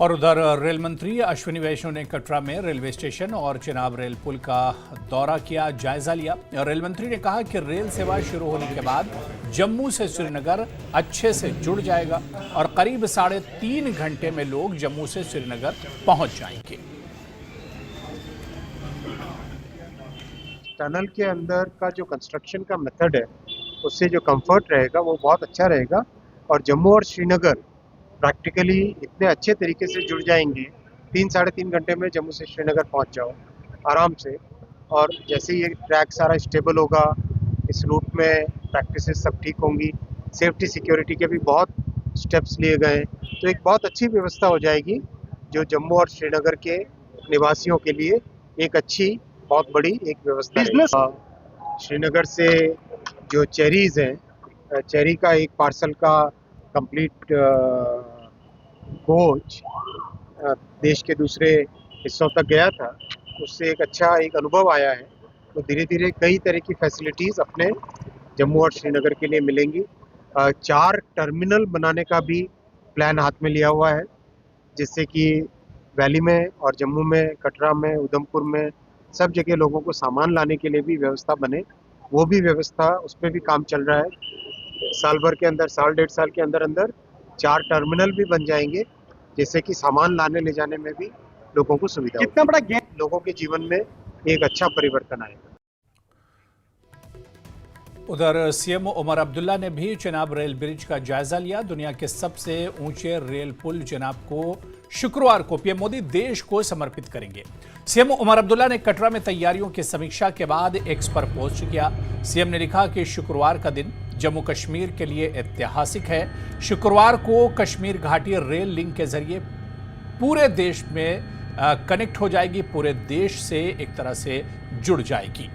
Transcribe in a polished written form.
और उधर रेल मंत्री अश्विनी वैष्णव ने कटरा में रेलवे स्टेशन और चिनाब रेल पुल का दौरा किया, जायजा लिया। रेल मंत्री ने कहा कि रेल सेवा शुरू होने के बाद जम्मू से श्रीनगर अच्छे से जुड़ जाएगा और करीब 3.5 घंटे में लोग जम्मू से श्रीनगर पहुंच जाएंगे। टनल के अंदर का जो कंस्ट्रक्शन का मेथड है उससे जो कंफर्ट रहेगा वो बहुत अच्छा रहेगा और जम्मू और श्रीनगर प्रैक्टिकली इतने अच्छे तरीके से जुड़ जाएंगे। 3-3.5 घंटे में जम्मू से श्रीनगर पहुंच जाओ आराम से। और जैसे ये ट्रैक सारा स्टेबल होगा, इस रूट में प्रैक्टिसेस सब ठीक होंगी, सेफ्टी सिक्योरिटी के भी बहुत स्टेप्स लिए गए हैं, तो एक बहुत अच्छी व्यवस्था हो जाएगी जो जम्मू और श्रीनगर के निवासियों के लिए एक अच्छी बहुत बड़ी एक व्यवस्था है। श्रीनगर से जो चेरीज हैं, चेरी का एक पार्सल का कंप्लीट कोच देश के दूसरे हिस्सों तक गया था, उससे एक अच्छा एक अनुभव आया है। तो धीरे धीरे कई तरह की फैसिलिटीज़ अपने जम्मू और श्रीनगर के लिए मिलेंगी। 4 टर्मिनल बनाने का भी प्लान हाथ में लिया हुआ है, जिससे कि वैली में और जम्मू में, कटरा में, उधमपुर में सब जगह लोगों को सामान लाने के लिए भी व्यवस्था बने। वो भी व्यवस्था, उस पर भी काम चल रहा है। साल भर के अंदर, साल 1.5 साल के अंदर अंदर 4 टर्मिनल भी बन जाएंगे, जिससे कि सामान लाने ले जाने में भी लोगों को सुविधा कितना बड़ा गैप लोगों के जीवन में एक अच्छा परिवर्तन आएगा। उधर सीएम उमर अब्दुल्ला ने भी चिनाब रेल ब्रिज का जायजा लिया। दुनिया के सबसे ऊंचे रेल पुल चिनाब को शुक्रवार को पीएम मोदी देश को समर्पित करेंगे। सीएम उमर अब्दुल्ला ने कटरा में तैयारियों की समीक्षा के बाद एक्स पर पोस्ट किया। सीएम ने लिखा कि शुक्रवार का दिन जम्मू कश्मीर के लिए ऐतिहासिक है। शुक्रवार को कश्मीर घाटी रेल लिंक के जरिए पूरे देश में कनेक्ट हो जाएगी, पूरे देश से एक तरह से जुड़ जाएगी।